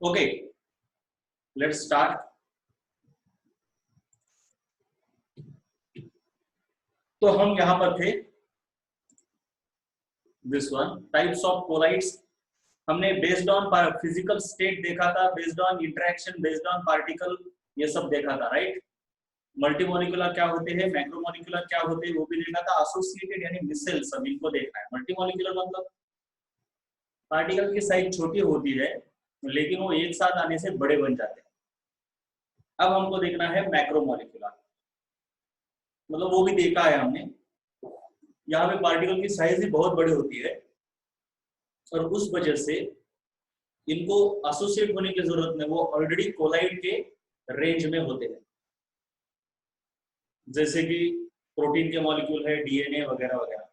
Okay, let's start. तो हम यहां पर थे, this one types of colloids. हमने बेस्ड ऑन फिजिकल स्टेट देखा था, based on interaction, based on particle, ये सब देखा था, राइट। मल्टीमोलिकुलर क्या होते हैं, मैक्रोमोलिकुलर क्या होते हैं, वो भी देखा था। एसोसिएटेड यानी मिसल, सब इनको देखना है। मल्टीमोलिकुलर मतलब पार्टिकल की साइज छोटी होती है लेकिन वो एक साथ आने से बड़े बन जाते हैं। अब हमको देखना है मैक्रोमोलिकुलर, मतलब वो भी देखा है हमने। यहाँ पे पार्टिकल की साइज भी बहुत बड़ी होती है और उस वजह से इनको एसोसिएट होने की जरूरत नहीं, वो ऑलरेडी कोलाइड के रेंज में होते हैं। जैसे कि प्रोटीन के मॉलिक्यूल है, डीएनए वगैरह वगैरह।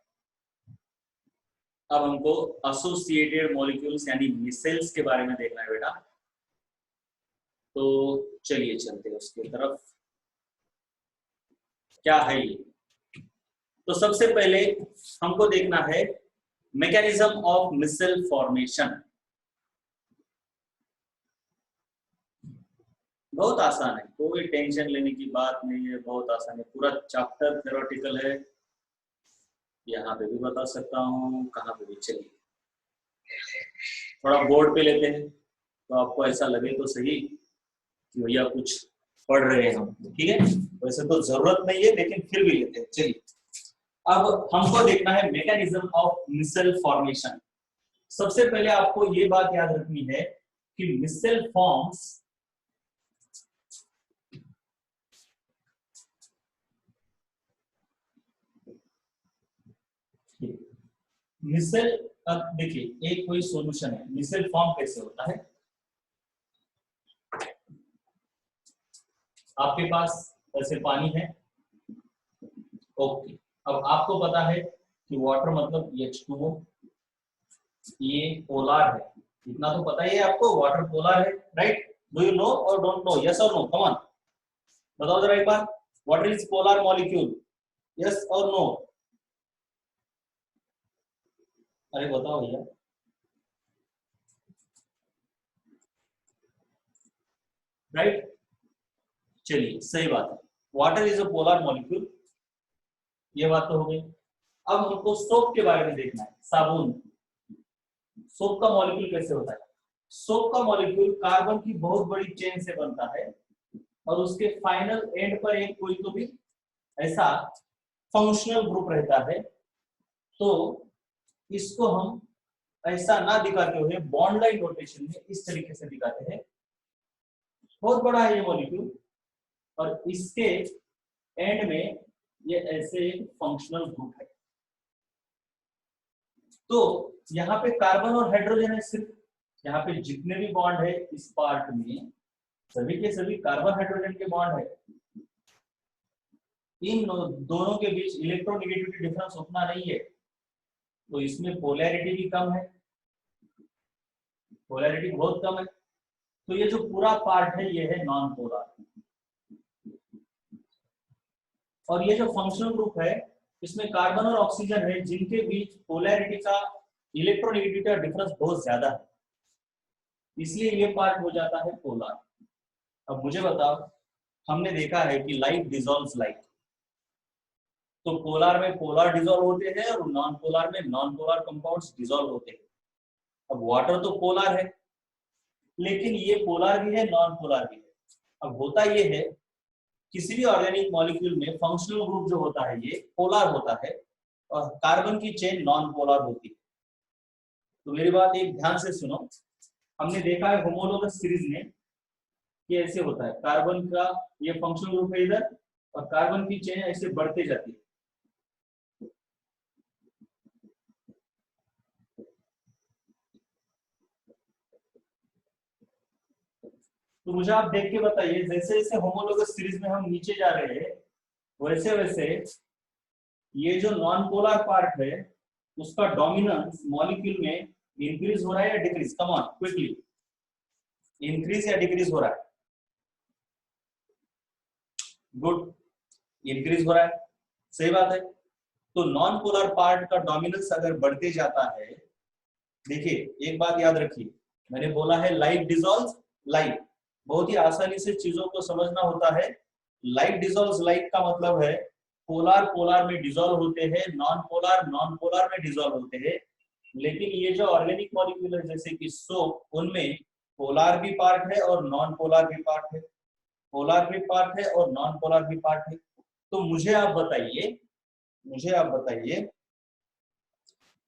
अब हमको एसोसिएटेड मॉलिक्यूल्स यानी मिसेल्स के बारे में देखना है बेटा। तो चलिए चलते हैं उसकी तरफ। क्या है ये? तो सबसे पहले हमको देखना है मैकेनिज्म ऑफ मिसेल फॉर्मेशन। बहुत आसान है, कोई टेंशन लेने की बात नहीं है, बहुत आसान है। पूरा चैप्टर थ्योरेटिकल है, यहाँ पे भी बता सकता हूँ, कहाँ पे भी। चलिए थोड़ा बोर्ड पे लेते हैं तो आपको ऐसा लगे तो सही कि भैया कुछ पढ़ रहे हैं हम, ठीक है। वैसे तो जरूरत नहीं है लेकिन फिर भी लेते हैं। चलिए अब हमको देखना है मैकेनिज्म ऑफ मिसेल फॉर्मेशन। सबसे पहले आपको ये बात याद रखनी है कि मिसेल फॉर्म्स मिसेल, देखिए एक कोई सॉल्यूशन है, मिसेल फॉर्म कैसे होता है। आपके पास ऐसे पानी है, ओके। अब आपको पता है कि वाटर मतलब H2O, ये पोलर है, इतना तो पता ही है आपको, वाटर पोलर है, राइट। डू यू नो और डोंट नो, यस और नो, कम ऑन बताओ जरा एक बार। Water is polar molecule, yes और नो? अरे बताओ भैया। राइट, चलिए सही बात है, water is a polar molecule, ये बात तो हो गई। अब हमको सोप के बारे में देखना है, साबुन। सोप का मॉलिक्यूल कैसे होता है? सोप का मॉलिक्यूल कार्बन की बहुत बड़ी चेन से बनता है और उसके फाइनल एंड पर एक कोई तो भी ऐसा फंक्शनल ग्रुप रहता है। तो इसको हम ऐसा ना दिखाते हुए बॉन्ड लाइन नोटेशन में इस तरीके से दिखाते हैं। बहुत बड़ा है ये मॉलिक्यूल और इसके एंड में ये ऐसे एक फंक्शनल ग्रुप है। तो यहाँ पे कार्बन और हाइड्रोजन है सिर्फ, यहाँ पे जितने भी बॉन्ड है इस पार्ट में सभी के सभी कार्बन हाइड्रोजन के बॉन्ड है। इन दोनों के बीच इलेक्ट्रोनेगेटिविटी डिफरेंस उतना नहीं है, तो इसमें पोलैरिटी भी कम है, पोलैरिटी बहुत कम है। तो ये जो पूरा पार्ट है ये है नॉन पोलर। और ये जो फंक्शनल ग्रुप है इसमें कार्बन और ऑक्सीजन है जिनके बीच पोलैरिटी का, इलेक्ट्रोनेगेटिविटी का डिफरेंस बहुत ज्यादा है, इसलिए ये पार्ट हो जाता है पोलर। अब मुझे बताओ, हमने देखा है कि लाइट डिसॉल्व्स लाइट, तो पोलर में पोलर डिसॉल्व होते हैं और नॉन पोलर में नॉन पोलर कंपाउंड्स डिसॉल्व होते हैं। अब वाटर तो पोलर है लेकिन ये पोलर भी है नॉन पोलर भी है। अब होता ये है किसी भी ऑर्गेनिक मॉलिक्यूल में फंक्शनल ग्रुप जो होता है ये पोलर होता है और कार्बन की चेन नॉन पोलर होती है। तो मेरी बात एक ध्यान से सुनो, हमने देखा है होमोलोगस सीरीज में कि ऐसे होता है, कार्बन का ये फंक्शनल ग्रुप है इधर और कार्बन की चेन ऐसे बढ़ते जाती है। तो मुझे आप देख के बताइए, जैसे जैसे होमोलोगस सीरीज में हम नीचे जा रहे हैं वैसे वैसे ये जो नॉन पोलर पार्ट है उसका डोमिनेंस मॉलिक्यूल में इंक्रीज हो रहा है या decrease? Come on quickly, increase या डिक्रीज हो रहा है? गुड, इंक्रीज हो रहा है, सही बात है। तो नॉन पोलर पार्ट का डोमिनेंस अगर बढ़ते जाता है, देखिए एक बात याद रखिए, मैंने बोला है लाइट डिजॉल्व लाइट, बहुत ही आसानी से चीजों को समझना होता है। लाइट डिजॉल्व लाइट का मतलब है पोलार पोलार में डिजॉल्व होते हैं, नॉन पोलार नॉन पोलार में डिजॉल्व होते हैं। लेकिन ये जो ऑर्गेनिक मॉलिक्यूल है जैसे कि सोप, उनमें पोलार भी पार्ट है और नॉन पोलार भी पार्ट है, पोलार भी पार्ट है और नॉन पोलार भी पार्ट है। तो मुझे आप बताइए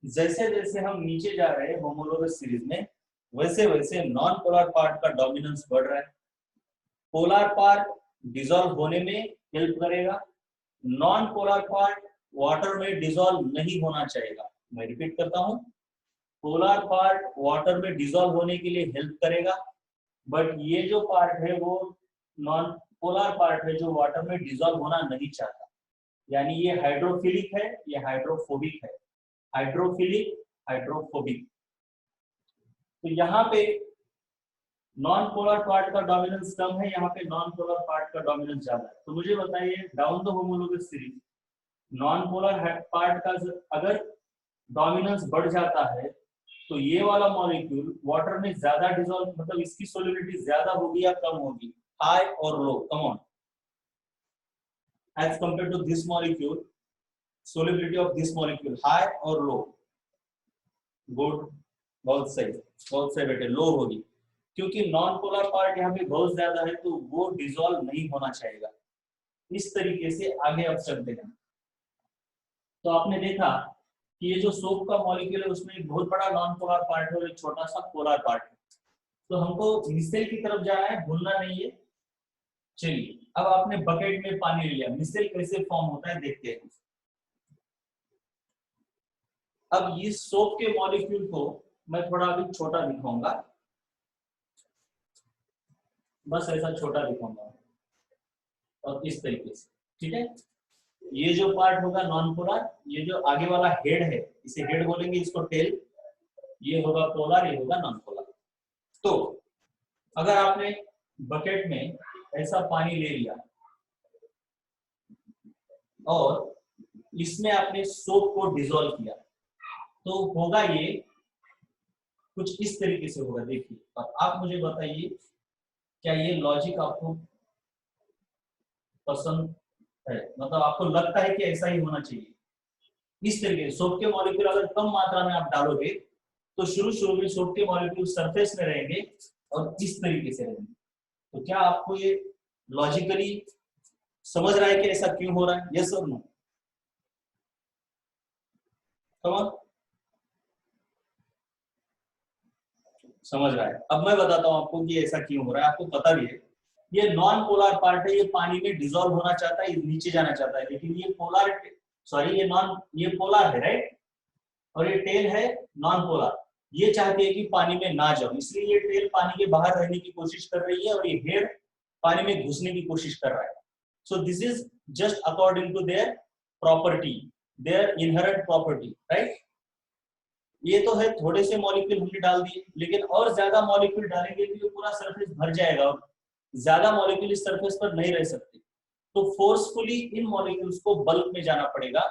जैसे जैसे हम नीचे जा रहे हैं होमोलोगस सीरीज में, वैसे वैसे नॉन पोलर पार्ट का डोमिनेंस बढ़ रहा है। पोलर पार्ट डिसॉल्व होने में हेल्प करेगा, नॉन पोलर पार्ट वाटर में डिसॉल्व नहीं होना चाहिए। मैं रिपीट करता हूं, पोलर पार्ट वाटर में डिसॉल्व होने के लिए हेल्प करेगा, बट ये जो पार्ट है वो नॉन पोलर पार्ट है जो वाटर में डिसॉल्व होना नहीं चाहता। यानी ये हाइड्रोफिलिक है, ये हाइड्रोफोबिक है, हाइड्रोफिलिक हाइड्रोफोबिक। तो यहाँ पे नॉन पोलर पार्ट का डोमिनेंस कम है, यहाँ पे नॉन पोलर पार्ट का डोमिनेंस ज्यादा है। तो मुझे बताइए down the homologous series non polar part का अगर डोमिनेंस बढ़ जाता है तो ये वाला मॉलिक्यूल वाटर में ज्यादा डिसॉल्व, मतलब इसकी सोलिबिलिटी ज्यादा होगी या कम होगी, हाई और low, come on, as compared to this molecule solubility of this molecule high और लो। गुड, बहुत सही बेटे, लो होगी, क्योंकि नॉन पोलर पार्ट यहाँ पे बहुत ज्यादा है तो वो डिसॉल्व नहीं होना चाहिए। इस तरीके से आगे अब चलते हैं। तो आपने देखा कि ये जो सोप का मॉलिक्यूल है उसमें एक बहुत बड़ा नॉन पोलर पार्ट है और एक छोटा सा पोलर पार्ट है। तो हमको मिसेल की तरफ जाना है, भूलना नहीं है। चलिए अब आपने बकेट में पानी लिया, मिसेल कैसे फॉर्म होता है देखते हैं। अब इस सोप के मॉलिक्यूल को मैं थोड़ा अभी छोटा दिखाऊंगा, बस ऐसा छोटा दिखाऊंगा और इस तरीके से, ठीक है। ये जो पार्ट होगा नॉन पोलर, ये जो आगे वाला हेड है इसे हेड बोलेंगे, इसको टेल, ये होगा पोलर, ये होगा नॉन पोलर। तो अगर आपने बकेट में ऐसा पानी ले लिया और इसमें आपने सोप को डिसॉल्व किया तो होगा ये कुछ इस तरीके से होगा, देखिए। और आप मुझे बताइए क्या ये लॉजिक आपको पसंद है, मतलब आपको लगता है कि ऐसा ही होना चाहिए। इस तरीके से सोप के मॉलिक्यूल अगर कम मात्रा में आप डालोगे तो शुरू में सोप के मॉलिक्यूल सरफेस में रहेंगे और इस तरीके से रहेंगे। तो क्या आपको ये लॉजिकली समझ रहा है कि ऐसा क्यों हो रहा है? यस और नो? समझ रहा है। अब मैं बताता हूं आपको कि ऐसा क्यों हो रहा है, आपको पता भी है। ये नॉन पोलर पार्ट है, ये पानी में डिसॉल्व होना चाहता है, नीचे जाना चाहता है, लेकिन ये पोलर, सॉरी ये पोलर है, राइट, और ये टेल है नॉन पोलर। ये चाहती है कि पानी में ना जाओ, इसलिए ये टेल पानी के बाहर रहने की कोशिश कर रही है और ये हेड पानी में घुसने की कोशिश कर रहा है। So this is just according to their property, their inherent property, right. ये तो है थोड़े से मॉलिक्यूल हमने डाल दिए, लेकिन और ज्यादा मॉलिक्यूल डालेंगे तो ये पूरा सरफेस भर जाएगा और ज्यादा मॉलिक्यूल इस सरफेस पर नहीं रह सकते। तो फोर्सफुली इन मॉलिक्यूल्स को बल्क में जाना पड़ेगा,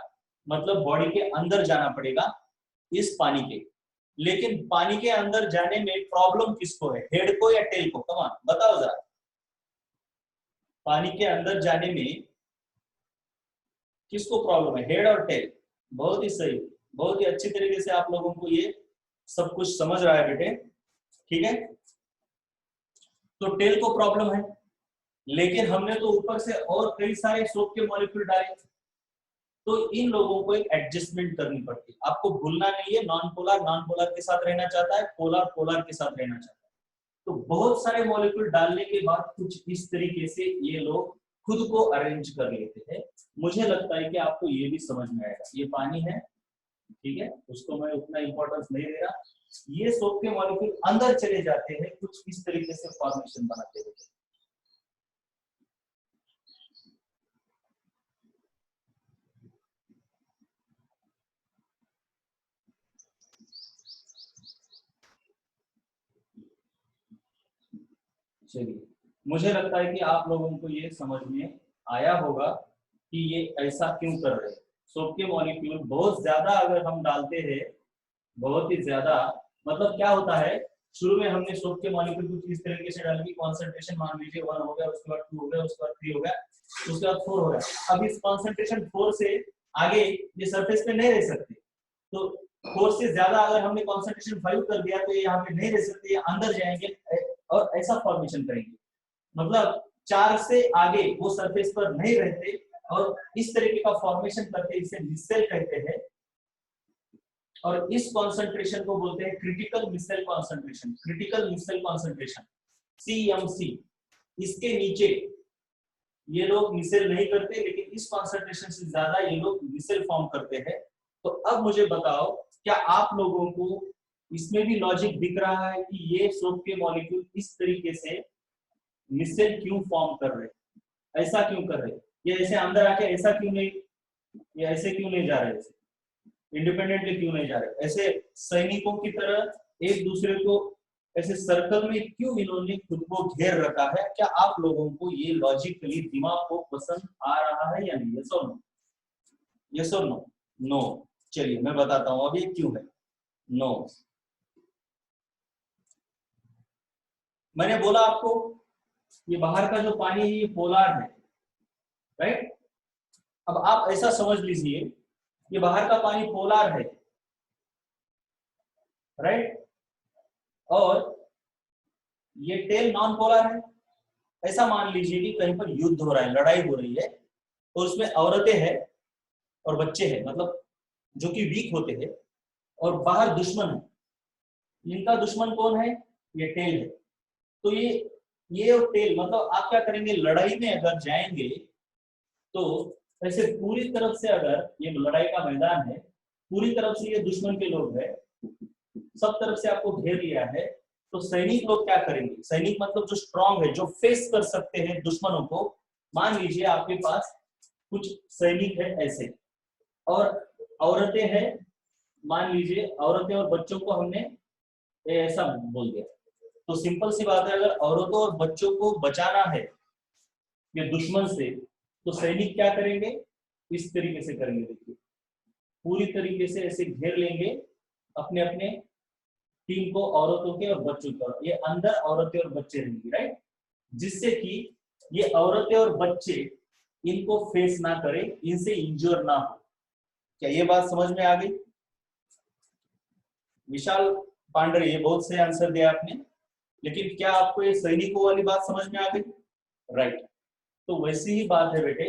मतलब बॉडी के अंदर जाना पड़ेगा इस पानी के। लेकिन पानी के अंदर जाने में प्रॉब्लम किसको है, हेड को या टेल को? कम ऑन बताओ जरा। पानी के अंदर जाने में किसको प्रॉब्लम है, हेड और टेल? बहुत ही सही, बहुत ही अच्छी तरीके से आप लोगों को ये सब कुछ समझ रहा है बेटे, ठीक है। तो टेल को प्रॉब्लम है, लेकिन हमने तो ऊपर से और कई सारे सोप के मॉलिक्यूल डाले, तो इन लोगों को एक एडजस्टमेंट करनी पड़ती है। आपको भूलना नहीं है, नॉन पोलर के साथ रहना चाहता है, पोलर के साथ रहना चाहता है। तो बहुत सारे मॉलिक्यूल डालने के बाद कुछ इस तरीके से ये लोग खुद को अरेंज कर लेते हैं। मुझे लगता है कि आपको ये भी समझ में आएगा। ये पानी है, ठीक है, उसको मैं उतना इंपॉर्टेंस नहीं दे रहा। ये सोप के मॉलिक्यूल अंदर चले जाते हैं, कुछ इस तरीके से फॉर्मेशन बनाते हैं। चलिए, मुझे लगता है कि आप लोगों को ये समझ में आया होगा कि ये ऐसा क्यों कर रहे हैं। सोप के मॉलिक्यूल बहुत ज्यादा अगर हम डालते हैं, बहुत ही ज्यादा, मतलब क्या होता है शुरू में हमने सोप के मॉलिक्यूल कुछ इस तरीके से डाली, कॉन्सेंट्रेशन मान लीजिए 1 हो गया, उसके बाद 2 हो गया, उसके बाद 3 हो गया, उसके बाद 4 हो गया। अब इस कॉन्सेंट्रेशन 4 से आगे ये सरफेस पे नहीं रह सकते, तो 4 से ज्यादा अगर हमने कॉन्सेंट्रेशन 5 कर दिया तो ये यहाँ पे नहीं रह सकते, ये अंदर जाएंगे और ऐसा फॉर्मेशन करेंगे। मतलब 4 से आगे वो सरफेस पर नहीं रहते और इस तरीके का फॉर्मेशन करते, इसे मिसेल कहते हैं। और इस कॉन्सेंट्रेशन को बोलते हैं critical micelle concentration, critical micelle concentration CMC। इसके नीचे ये लोग मिसेल नहीं करते, लेकिन इस कॉन्सेंट्रेशन से ज्यादा ये लोग मिसेल फॉर्म करते हैं। तो अब मुझे बताओ, क्या आप लोगों को इसमें भी लॉजिक दिख रहा है कि ये सोप के मॉलिक्यूल इस तरीके से मिसेल क्यों फॉर्म कर रहे, ऐसा क्यों कर रहे, ये ऐसे अंदर आके ऐसा क्यों नहीं, ये ऐसे क्यों नहीं जा रहे, इंडिपेंडेंटली क्यों नहीं जा रहे, ऐसे सैनिकों की तरह एक दूसरे को ऐसे सर्कल में क्यों इन्होंने खुद को घेर रखा है? क्या आप लोगों को ये लॉजिकली दिमाग को पसंद आ रहा है या नहीं? यस और नो, यस और नो? नो। चलिए मैं बताता हूं अब ये क्यों है। नो, मैंने बोला आपको ये बाहर का जो पानी है ये पोलार है, राइट? अब आप ऐसा समझ लीजिए ये बाहर का पानी पोलार है, राइट? और ये टेल नॉन पोलर है। ऐसा मान लीजिए कि कहीं पर युद्ध हो रहा है, लड़ाई हो रही है, और उसमें औरतें हैं और बच्चे हैं, मतलब जो कि वीक होते हैं, और बाहर दुश्मन है। इनका दुश्मन कौन है? ये टेल है। तो ये और टेल, मतलब आप क्या करेंगे, लड़ाई में अगर जाएंगे तो ऐसे पूरी तरफ से, अगर ये लड़ाई का मैदान है, पूरी तरफ से ये दुश्मन के लोग हैं, सब तरफ से आपको घेर लिया है, तो सैनिक लोग क्या करेंगे? सैनिक मतलब जो स्ट्रांग है, जो फेस कर सकते हैं दुश्मनों को। मान लीजिए आपके पास कुछ सैनिक है ऐसे, और औरतें हैं, मान लीजिए औरतें और बच्चों को हमने ऐसा बोल दिया, तो सिंपल सी बात है, अगर औरतों और बच्चों को बचाना है ये दुश्मन से, तो सैनिक क्या करेंगे? इस तरीके से करेंगे। देखिए पूरी तरीके से ऐसे घेर लेंगे अपने अपने टीम को, औरतों के और बच्चों को। ये अंदर औरतें और बच्चे रहेंगे, राइट? जिससे कि ये औरतें और बच्चे इनको फेस ना करें, इनसे इंजोर ना हो। क्या ये बात समझ में आ गई? विशाल पांडे, ये बहुत से आंसर दिया आपने, लेकिन क्या आपको ये सैनिकों वाली बात समझ में आ गई? राइट। तो वैसी ही बात है बेटे,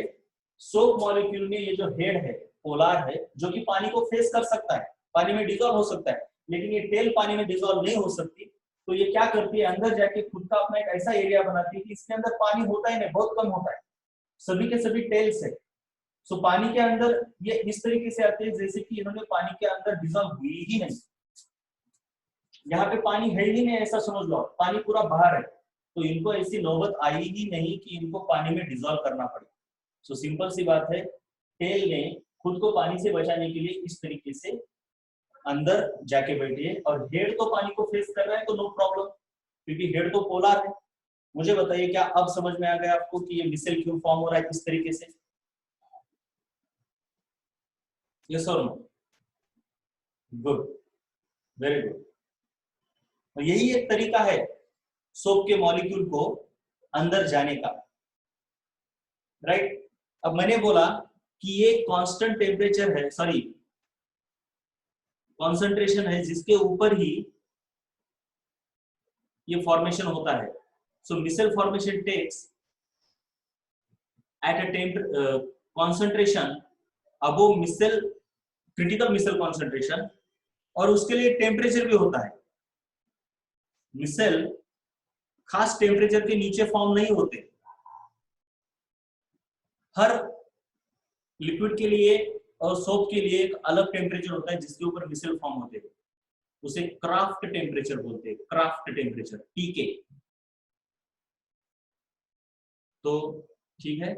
सोप मॉलिक्यूल में ये जो हेड है पोलार है, जो कि पानी को फेस कर सकता है, पानी में डिजॉल्व हो सकता है, लेकिन ये टेल पानी में डिजॉल्व नहीं हो सकती। तो ये क्या करती है, अंदर जाके खुद का अपना एक ऐसा एरिया बनाती है कि इसके अंदर पानी होता ही नहीं, बहुत कम होता है, सभी के सभी टेल्स है। सो पानी के अंदर ये इस तरीके से आते हैं जैसे कि इन्होंने पानी के अंदर डिजॉल्व हुई ही नहीं, यहाँ पे पानी है ही नहीं, ऐसा समझ लो, पानी पूरा बाहर है। तो इनको ऐसी नौबत आई ही नहीं कि इनको पानी में डिजॉल्व करना पड़े। सो सिंपल सी बात है, टेल ने खुद को पानी से बचाने के लिए इस तरीके से अंदर जाके बैठी है, और हेड तो पानी को फेस कर रहा है, तो नो प्रॉब्लम, क्योंकि हेड तो पोलर है। मुझे बताइए, क्या अब समझ में आ गया आपको कि ये मिसेल क्यों फॉर्म हो रहा है इस तरीके से? यस और नो? Good, very good. तो यही एक तरीका है सोप के मॉलिक्यूल को अंदर जाने का, राइट? अब मैंने बोला कि ये कांस्टेंट टेम्परेचर है, सॉरी कॉन्सेंट्रेशन है, जिसके ऊपर ही ये फॉर्मेशन होता है। So micelle formation takes at a concentration above micelle, critical micelle concentration, और उसके लिए टेम्परेचर भी होता है। मिसेल खास टेम्परेचर के नीचे फॉर्म नहीं होते, हर लिक्विड के लिए और सोप के लिए एक अलग टेम्परेचर होता है जिसके ऊपर मिसेल फॉर्म होते हैं, उसे क्राफ्ट टेम्परेचर बोलते हैं, क्राफ्ट टेम्परेचर, टीके। तो ठीक है,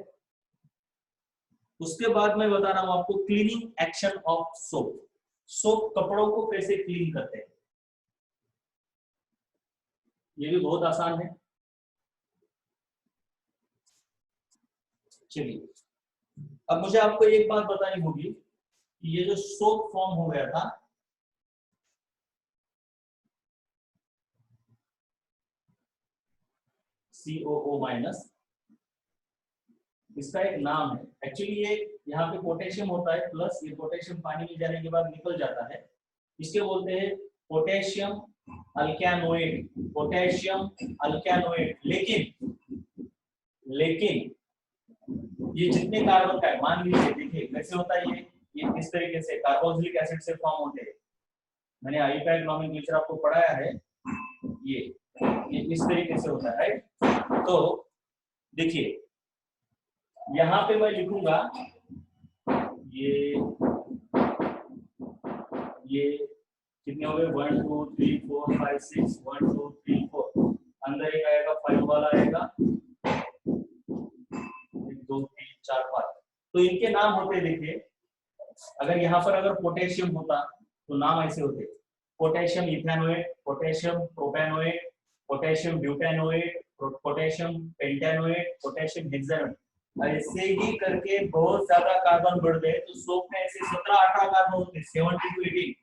उसके बाद मैं बता रहा हूं आपको cleaning action of soap. Soap कपड़ों को कैसे क्लीन करते हैं, ये भी बहुत आसान है। चलिए, अब मुझे आपको एक बात बतानी होगी कि ये जो सोप फॉर्म हो गया था, COO माइनस, इसका एक नाम है। एक्चुअली ये यहाँ पे पोटेशियम होता है प्लस, ये पोटेशियम पानी में जाने के बाद निकल जाता है, इसके बोलते हैं पोटेशियम अल्कैनोएट, पोटेशियम अल्कैनोएट। लेकिन ये जितने कार्बन का है, मान लीजिए देखिए कैसे होता है ये इस तरीके से कार्बोक्सिलिक एसिड से फॉर्म होते हैं। मैंने आईपैक नॉमेनक्लेचर आपको पढ़ाया है, ये इस तरीके से होता है, राइट। तो देखिए यहाँ पे मैं लिखूंगा ये कितने हो गए 1 2 3 4 5 6 1 2 3 4, अंदर एक आएगा 5 वाला आएगा 1 2 3 4 5। तो इनके नाम होते देखिए, अगर यहाँ पर अगर पोटेशियम होता तो नाम ऐसे होते, potassium ethanoate, potassium propanoate, potassium butanoate, potassium pentanoate, potassium hexanoate. ऐसे ही करके बहुत ज्यादा कार्बन बढ़ते हैं, तो सोप में ऐसे 17-18 कार्बन होते हैं, 70 to 18।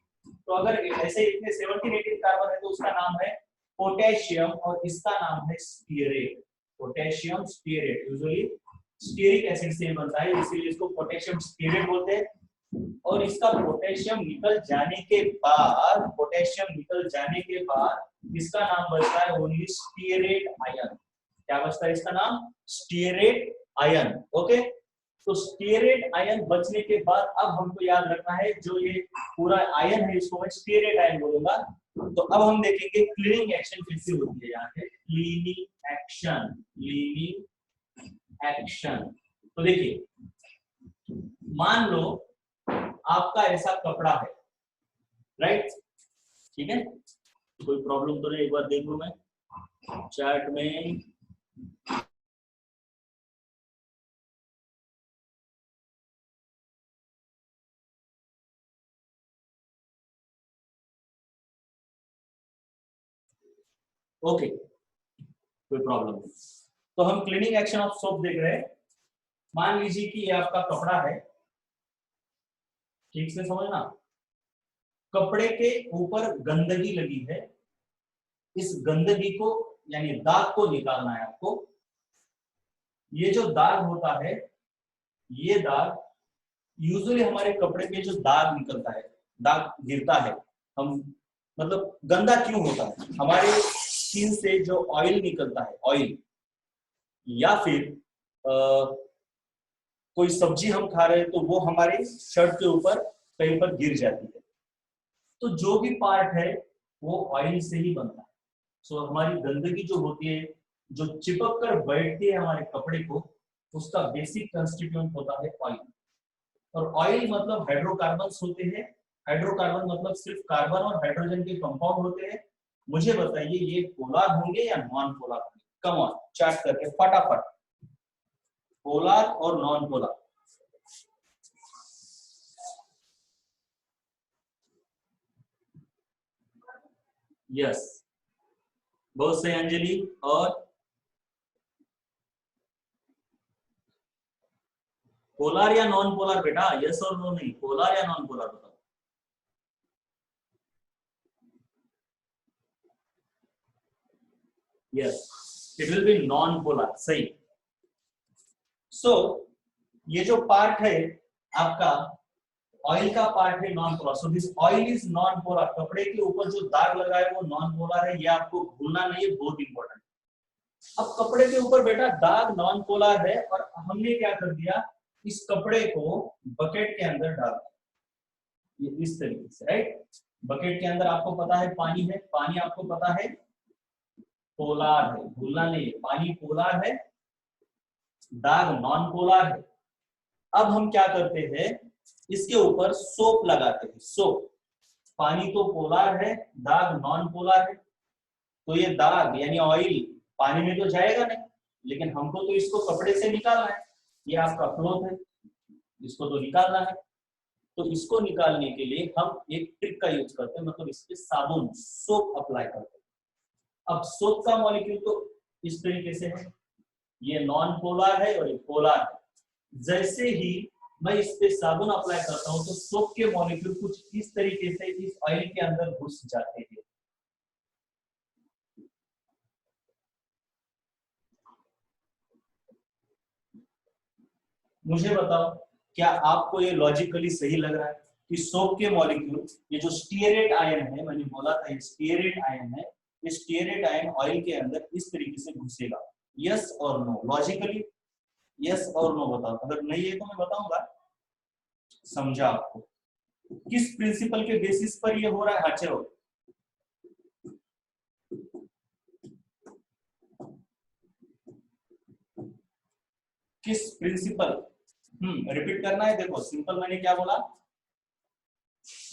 तो अगर ऐसे इतने 17-18 कार्बन है तो उसका नाम है पोटेशियम और इसका नाम है stearate, potassium stearate. Usually stearic acid से बनता है, इसीलिए इसको पोटेशियम स्टीयरेट बोलते हैं। और इसका पोटेशियम निकल जाने के बाद, इसका नाम बचता है ओनली स्टीयरेट आयन। क्या बचता है इसका नाम? Stearate ion. ओके, तो स्टीयरेट आयन बचने के बाद अब हमको याद रखना है, जो ये पूरा आयन है इसको मैं स्टीयरेट आयन बोलूंगा। तो अब हम देखेंगे क्लीनिंग एक्शन कैसे होती है। यहाँ पे क्लीनिंग एक्शन। तो देखिए मान लो आपका ऐसा कपड़ा है, राइट, ठीक है, कोई प्रॉब्लम तो नहीं, एक बार देख लूं मैं चार्ट में। ओके, कोई प्रॉब्लम नहीं। तो हम क्लीनिंग एक्शन ऑफ सोप देख रहे हैं। मान लीजिए कि ये आपका कपड़ा है, ठीक से समझना, कपड़े के ऊपर गंदगी लगी है, इस गंदगी को यानी दाग को निकालना है आपको। ये जो दाग होता है, ये दाग यूजुअली हमारे कपड़े पे जो दाग निकलता है, दाग गिरता है, हम मतलब गंदा क्यों होता है? हमारे स्किन से जो ऑयल निकलता है, ऑयल, या फिर कोई सब्जी हम खा रहे हैं तो वो हमारे शर्ट के ऊपर कहीं पर गिर जाती है। तो जो भी पार्ट है वो ऑयल से ही बनता है। सो हमारी गंदगी जो होती है, जो चिपक कर बैठती है हमारे कपड़े को, उसका बेसिक कंस्टिट्यूएंट होता है ऑयल। और ऑयल मतलब हाइड्रोकार्बन्स होते हैं। हाइड्रोकार्बन मतलब सिर्फ कार्बन और हाइड्रोजन के कंपाउंड होते हैं। मुझे बताइए ये पोलर होंगे या नॉन पोलर होंगे? कम ऑन, चैट करके फटाफट, पोलर और नॉन पोलर। यस, बहुत सही अंजलि। और पोलर या नॉन पोलर बेटा? यस और नो नहीं, पोलर या नॉन पोलर बताओ। Yes, it will be non polar, सही। सो ये जो पार्ट है आपका ऑयल का पार्ट है non polar. So this oil is non polar. कपड़े के ऊपर जो दाग लगा है वो नॉन पोलर है, ये आपको भूलना नहीं है, बहुत इंपॉर्टेंट। अब कपड़े के ऊपर बेटा दाग नॉन पोलर है और हमने क्या कर दिया, इस कपड़े को बकेट के अंदर डाल दिया, ये इस तरीके से, राइट। बकेट के अंदर आपको पता है पानी है, पानी आपको पता है पोलर है, भूलना नहीं है, पानी पोलर है, दाग नॉन पोलर है। अब हम क्या करते हैं, इसके ऊपर सोप लगाते हैं। सोप, पानी तो पोलर है, दाग नॉन पोलर है, तो ये दाग यानी ऑयल पानी में तो जाएगा नहीं, लेकिन हमको तो इसको कपड़े से निकालना है। ये आपका क्लॉथ है, इसको तो निकालना है। तो इसको निकालने के लिए हम एक ट्रिक का यूज करते हैं, मतलब इसके साबुन, सोप अप्लाई करते हैं। अब सोप का मॉलिक्यूल तो इस तरीके से है, ये नॉन पोलर है और ये पोलर है। जैसे ही मैं इस पे साबुन अप्लाई करता हूं तो सोप के मॉलिक्यूल कुछ इस तरीके से इस ऑयल के अंदर घुस जाते हैं। मुझे बताओ, क्या आपको ये लॉजिकली सही लग रहा है कि सोप के मॉलिक्यूल, ये जो स्टीयरेट आयन है, मैंने बोला था ये स्टीयरेट आयन है, ये स्टीयरेट आयन ऑयल के अंदर इस तरीके से घुसेगा? यस और नो? लॉजिकली यस और नो बताओ। अगर नहीं है तो मैं बताऊंगा, समझा आपको किस प्रिंसिपल के बेसिस पर ये हो रहा है? हाँ चलो, किस प्रिंसिपल? रिपीट करना है। देखो सिंपल, मैंने क्या बोला,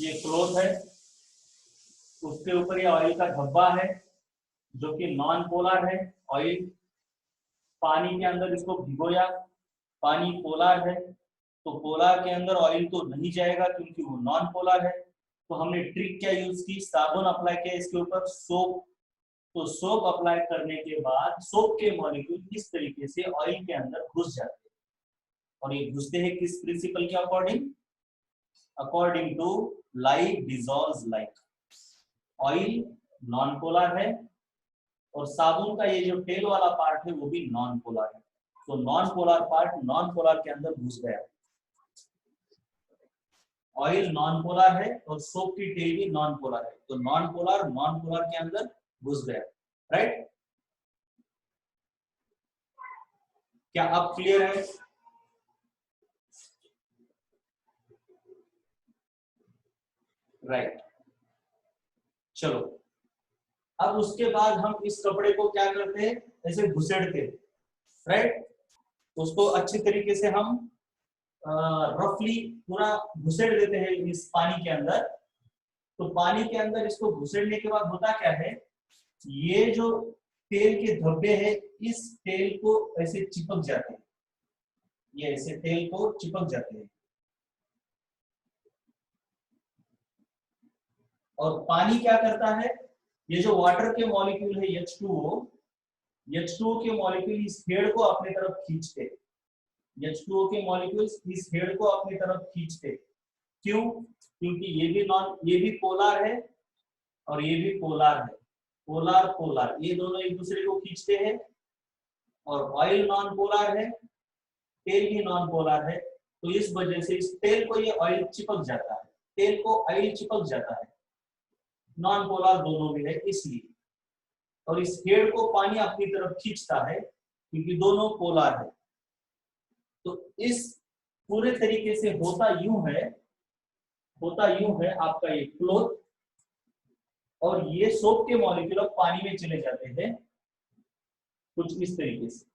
ये क्लॉथ है, उसके ऊपर ये ऑयल का धब्बा है जो कि नॉन पोलर है। ऑयल पानी के अंदर इसको भिगोया, पानी पोलर है, तो पोलर के अंदर ऑयल तो नहीं जाएगा क्योंकि वो नॉन पोलर है। तो हमने ट्रिक क्या यूज की? साबुन अप्लाई किया इसके ऊपर, सोप। तो सोप अप्लाई करने के बाद सोप के मॉलिक्यूल इस तरीके से ऑयल के अंदर घुस जाते हैं। और ये घुसते हैं किस प्रिंसिपल के according? According to like dissolves like. Oil non polar है और साबुन का ये जो टेल वाला पार्ट है वो भी नॉन पोलर है। तो non polar part non polar के अंदर घुस गया। ऑयल नॉन पोलर है और सोप की टेल भी नॉन पोलर है, तो नॉन पोलर के अंदर घुस गया। राइट? क्या अब क्लियर है? राइट। चलो, अब उसके बाद हम इस कपड़े को क्या करते हैं? ऐसे घुसेड़ते हैं। राइट? उसको अच्छी तरीके से हम रफली पूरा घुसेड़ देते हैं इस पानी के अंदर। तो पानी के अंदर इसको घुसेड़ने के बाद होता क्या है, ये जो तेल के धब्बे हैं इस तेल को ऐसे चिपक जाते हैं, ये ऐसे तेल को चिपक जाते हैं। और पानी क्या करता है, ये जो वाटर के मॉलिक्यूल है H2O के मॉलिक्यूल इस हेड को अपनी तरफ खींचते हैं। H2O के मॉलिक्यूल्स इस हेड को अपनी तरफ खींचते। क्यों? क्योंकि ये भी पोलर है और ये भी पोलर है। पोलर पोलर ये दोनों एक दूसरे को खींचते हैं। और ऑयल नॉन पोलर है, तेल भी नॉन पोलर है, तो इस वजह से इस तेल को ये ऑयल चिपक जाता है, तेल को ऑयल चिपक जाता है। नॉन पोलर दोनों भी है इसलिए। और इस हेड को पानी अपनी तरफ खींचता है क्योंकि दोनों पोलर है। तो इस पूरे तरीके से होता यूं है आपका ये क्लॉथ, और ये सोप के मॉलिक्यूल अब पानी में चले जाते हैं कुछ इस तरीके से।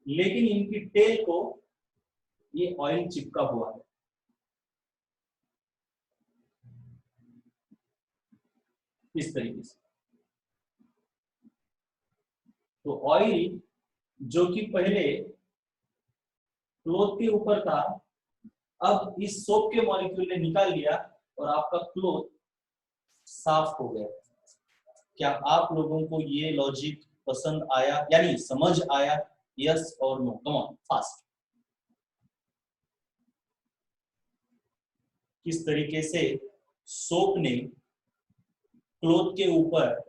लेकिन इनकी टेल को ये ऑयल चिपका हुआ है इस तरीके से। तो ऑयल जो कि पहले क्लॉथ के ऊपर था, अब इस सोप के मॉलिक्यूल ने निकाल लिया और आपका क्लॉथ साफ हो गया। क्या आप लोगों को ये लॉजिक पसंद आया, यानी समझ आया? यस और नो? Come on fast. किस तरीके से सोप ने क्लॉथ के ऊपर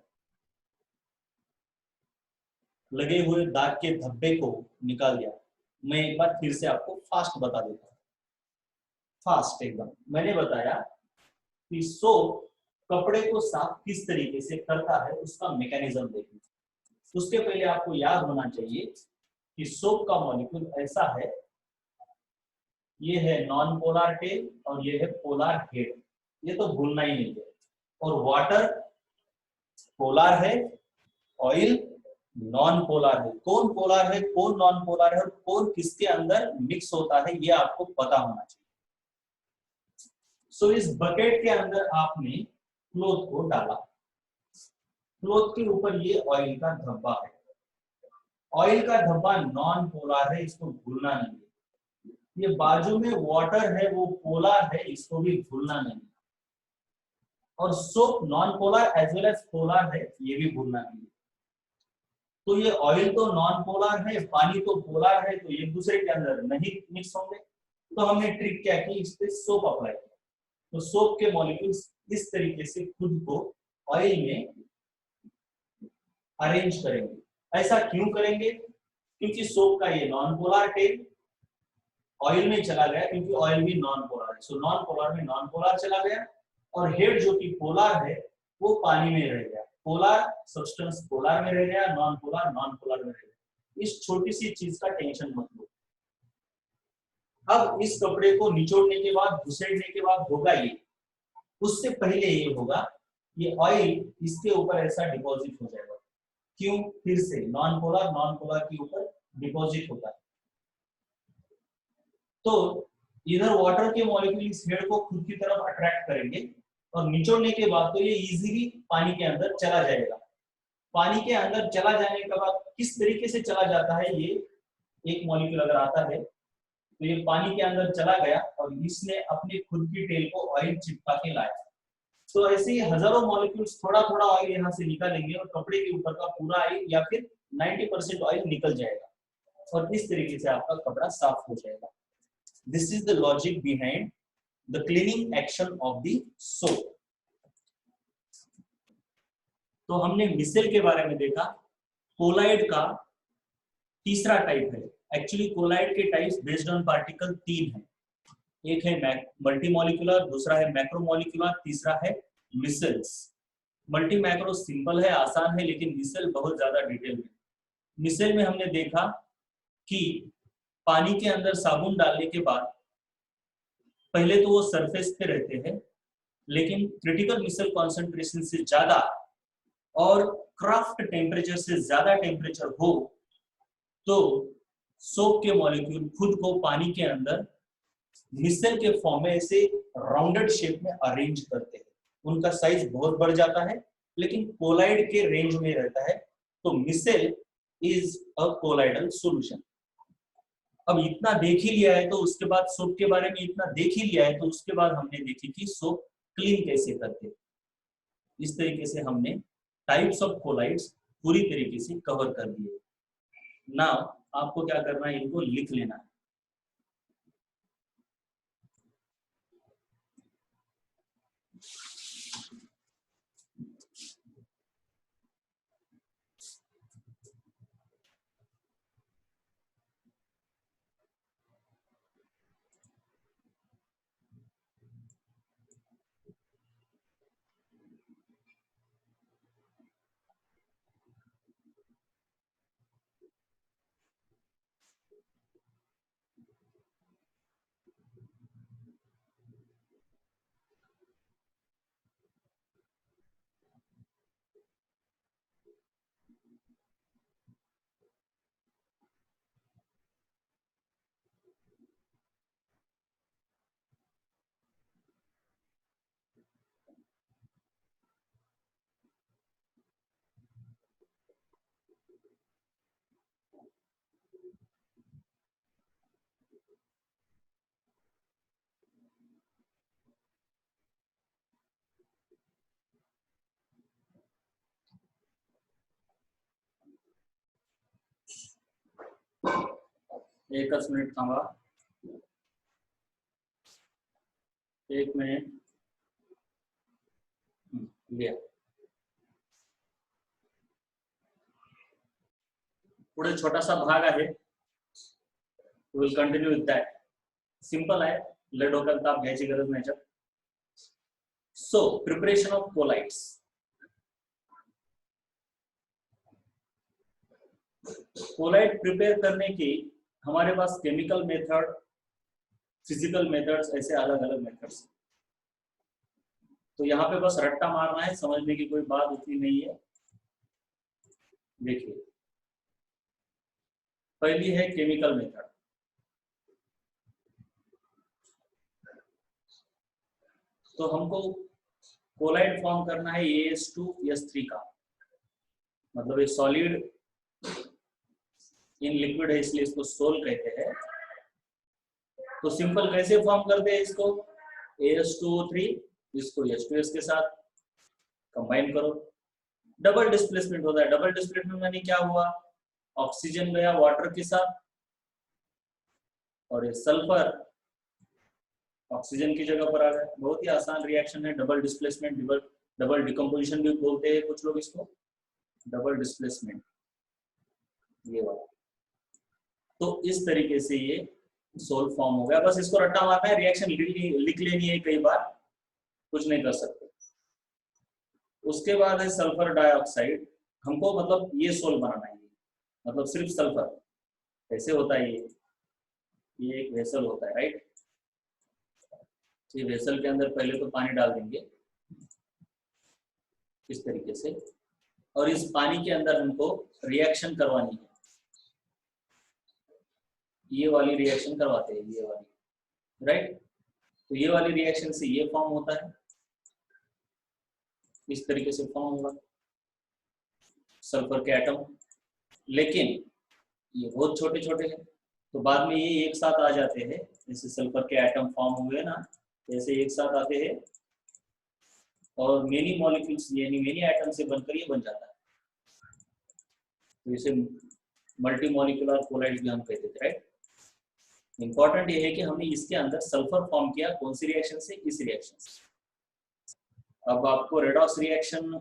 लगे हुए दाग के धब्बे को निकाल दिया। मैं एक बार फिर से आपको फास्ट बता देता हूं, फास्ट एकदम। मैंने बताया कि सोप कपड़े को साफ किस तरीके से करता है, उसका मैकेनिज्म देखिए। उसके पहले आपको याद होना चाहिए कि सोप का मॉलिक्यूल ऐसा है, ये है नॉन पोलर टेल और ये है पोलर हेड, ये तो भूलना ही नहीं है। और वाटर पोलर है, ऑयल नॉन पोलर है। कौन पोलर है, कौन नॉन पोलर है और कौन किसके अंदर मिक्स होता है, ये आपको पता होना चाहिए। सो इस बकेट के अंदर आपने क्लॉथ को डाला, क्लॉथ के ऊपर ये ऑयल का धब्बा है। ऑयल का धब्बा नॉन पोलर है, इसको भूलना नहीं है। ये बाजू में वाटर है वो पोलर है, इसको भी भूलना नहीं। और soap non polar as well as polar है, ये भी भूलना नहीं। तो ये ऑयल तो नॉन पोलर है, पानी तो पोलर है, तो एक दूसरे के अंदर नहीं मिक्स होंगे। तो हमने ट्रिक क्या की, इस पे सोप अप्लाई किया। तो सोप के मॉलिक्यूल्स इस तरीके से खुद को ऑयल में अरेंज करेंगे। ऐसा क्यों करेंगे? क्योंकि सोप का ये नॉन पोलर टेल ऑयल में चला गया, क्योंकि ऑयल भी नॉन पोलर है, सो नॉन पोलर में नॉन पोलर चला गया, और हेड जो कि पोलर है वो पानी में रह गया। पोलर सब्सटेंस पोलर में रह गया, नॉन पोलर में रह गया। इस छोटी सी चीज का टेंशन मत लो। अब इस कपड़े को निचोड़ने के बाद, घुसेड़ने के बाद होगा ये, उससे पहले ये होगा, ये ऑयल इसके ऊपर ऐसा डिपॉजिट हो जाएगा। क्यों? फिर से नॉन पोलर के ऊपर डिपॉजिट होता है, तो इधर वाटर के मॉलिक्यूल इस हेड को खुद की तरफ अट्रैक्ट करेंगे, और निचोड़ने के बाद तो ये इजीली पानी के अंदर चला जाएगा। पानी के अंदर चला जाने के बाद किस तरीके से चला जाता है, ये एक मॉलिक्यूल अगर आता है तो ये पानी के अंदर चला गया और इसने अपने खुद की टेल को ऑयल चिपका के लाया। तो ऐसे ही हजारों मॉलिक्यूल्स थोड़ा थोड़ा ऑयल यहाँ से निकालेंगे और कपड़े के ऊपर का पूरा ऑयल या फिर 90% ऑयल निकल जाएगा, और इस तरीके से आपका कपड़ा साफ हो जाएगा। This is the logic behind the cleaning action of the soap. तो हमने मिसेल के बारे में देखा। कोलाइड का तीसरा टाइप है। एक्चुअली कोलाइड के टाइप्स बेस्ड ऑन पार्टिकल 3 है। एक है मल्टी मॉलिक्यूलर, दूसरा है मैक्रोमोलिकुलर, तीसरा है मिसेल्स। मल्टी मैक्रो सिंपल है, आसान है, लेकिन मिसेल बहुत ज्यादा डिटेल में। मिसेल में हमने देखा कि पानी के अंदर साबुन डालने के बाद पहले तो वो सरफेस पे रहते हैं, लेकिन क्रिटिकल मिसेल कॉन्सेंट्रेशन से ज्यादा और क्राफ्ट टेम्परेचर से ज्यादा टेम्परेचर हो तो सोप के मॉलिक्यूल खुद को पानी के अंदर मिसेल के फॉर्म में ऐसे राउंडेड शेप में अरेंज करते हैं। उनका साइज बहुत बढ़ जाता है, लेकिन कोलाइड के रेंज में रहता है। तो micelle is a colloidal solution. अब इतना देख ही लिया है तो उसके बाद सोप के बारे में इतना देख ही लिया है तो उसके बाद हमने देखी कि सोप क्लीन कैसे करते। इस तरीके से हमने टाइप्स ऑफ कोलाइड्स पूरी तरीके से कवर कर दिए। नाउ आपको क्या करना है, इनको लिख लेना है। एक मिनट थांबा, 1 मिनट लिया। पुढे छोटासा भाग आहे, will continue with that. Simple आहे, लय डोक्यात ताप घ्यायची गरज नाही याच्यात। So preparation of colloids. Colloid prepare करने की हमारे पास केमिकल मेथड, फिजिकल मेथड्स, ऐसे अलग अलग मेथड्स। तो यहाँ पे बस रट्टा मारना है, समझने की कोई बात उतनी नहीं है। देखिए, पहली है केमिकल मेथड। तो हमको कोलाइड फॉर्म करना है AS2S3 का, मतलब एक सॉलिड इन लिक्विड है, इसलिए इसको सोल कहते हैं। तो सिंपल कैसे फॉर्म करते हैं इसको, AS2O3, इसको H2S के साथ कंबाइन करो, डबल डिस्प्लेसमेंट होता है। डबल डिस्प्लेसमेंट यानी क्या हुआ, ऑक्सीजन गया वाटर के साथ और ये सल्फर ऑक्सीजन की जगह पर आ गया। बहुत ही आसान रिएक्शन है, डबल डिस्प्लेसमेंट, डबल डिकम्पोजिशन भी बोलते हैं कुछ लोग इसको, डबल डिस्प्लेसमेंट ये वाला। तो इस तरीके से ये सोल फॉर्म हो गया। बस इसको रट्टा मारना है, रिएक्शन लिख लेनी है कई बार, कुछ नहीं कर सकते। उसके बाद है सल्फर डाइऑक्साइड। हमको मतलब ये सोल बनाना है, मतलब सिर्फ सल्फर। कैसे होता है ये एक वेसल होता है, राइट। ये वेसल के अंदर पहले तो पानी डाल देंगे इस तरीके से, और इस पानी के अंदर हमको रिएक्शन करवानी है। ये वाली रिएक्शन करवाते हैं, ये वाली, राइट। तो ये वाली रिएक्शन से ये फॉर्म होता है, इस तरीके से फॉर्म होगा सल्फर के एटम। लेकिन ये बहुत छोटे छोटे हैं, तो बाद में ये एक साथ आ जाते हैं। जैसे सल्फर के एटम फॉर्म हुए ना, जैसे एक साथ आते हैं और मेनी मॉलिक्यूल्स यानी मेनी एटम से बनकर ये बन जाता है। तो इसे मल्टी मॉलिक्यूलर कोलाइड्स भी हम कहते थे, राइट। इंपॉर्टेंट ये है कि हमने इसके अंदर सल्फर फॉर्म किया, कौन सी रिएक्शन से, इस रिएक्शन से। अब आपको रेडॉक्स रिएक्शन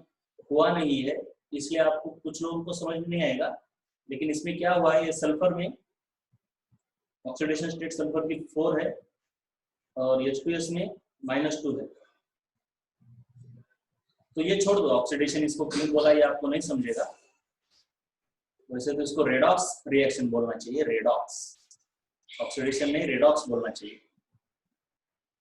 हुआ नहीं है, इसलिए आपको कुछ लोगों को समझ में नहीं आएगा। लेकिन इसमें क्या हुआ है, ये सल्फर में ऑक्सीडेशन स्टेट सल्फर की 4 है और H2S में -2 है। तो ये छोड़ दो ऑक्सीडेशन, इसको क्यों बोला ये आपको नहीं समझेगा। वैसे तो इसको रेडॉक्स रिएक्शन बोलना चाहिए, रेडॉक्स, ऑक्सीडेशन नहीं रेडॉक्स बोलना चाहिए।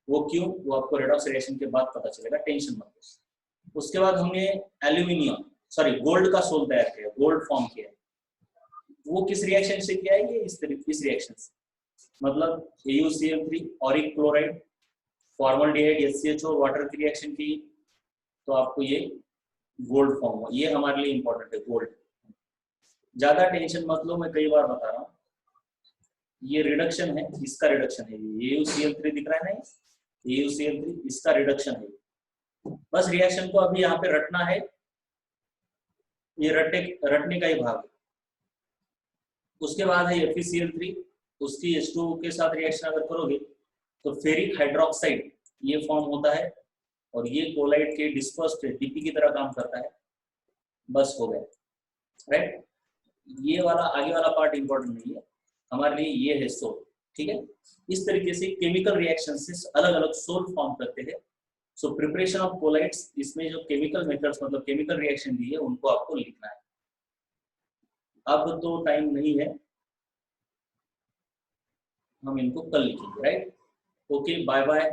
वो क्यों, वो आपको रेडॉक्स रिएक्शन के बाद पता चलेगा, टेंशन मत लो। उसके बाद हमने एल्यूमिनियम गोल्ड का सोल तैयार किया, गोल्ड फॉर्म किया। वो किस रिएक्शन से किया है, ये इस रिएक्शन से, मतलब AuCl3 Auric chloride formaldehyde HCHO water की रिएक्शन की, तो आपको ये गोल्ड फॉर्म हुआ। ये हमारे लिए इंपॉर्टेंट है गोल्ड। ज्यादा टेंशन मत लो, मैं कई बार बता रहा हूँ। ये रिडक्शन है, इसका रिडक्शन है, AuCl3 दिख रहा है ना, AuCl3 इसका रिडक्शन है। बस रिएक्शन को अभी यहाँ पे रटना है, ये रटने का ही भाग है। उसके बाद है FeCl3, उसकी H2O के साथ रिएक्शन अगर करोगे तो फेरिक हाइड्रोक्साइड ये फॉर्म होता है, और ये कोलाइड के डिस्पर्स्ड डीपी की तरह काम करता है। बस हो गया, राइट। ये वाला आगे वाला पार्ट इंपॉर्टेंट नहीं है हमारे लिए, ये है सोल, ठीक है। इस तरीके से केमिकल रिएक्शन से अलग अलग सोल फॉर्म करते हैं। सो प्रिपरेशन ऑफ कोलाइड्स, इसमें जो केमिकल मेथड्स मतलब केमिकल रिएक्शन दी है उनको आपको लिखना है। अब तो टाइम नहीं है, हम इनको कल लिखेंगे, राइट। Okay, bye bye.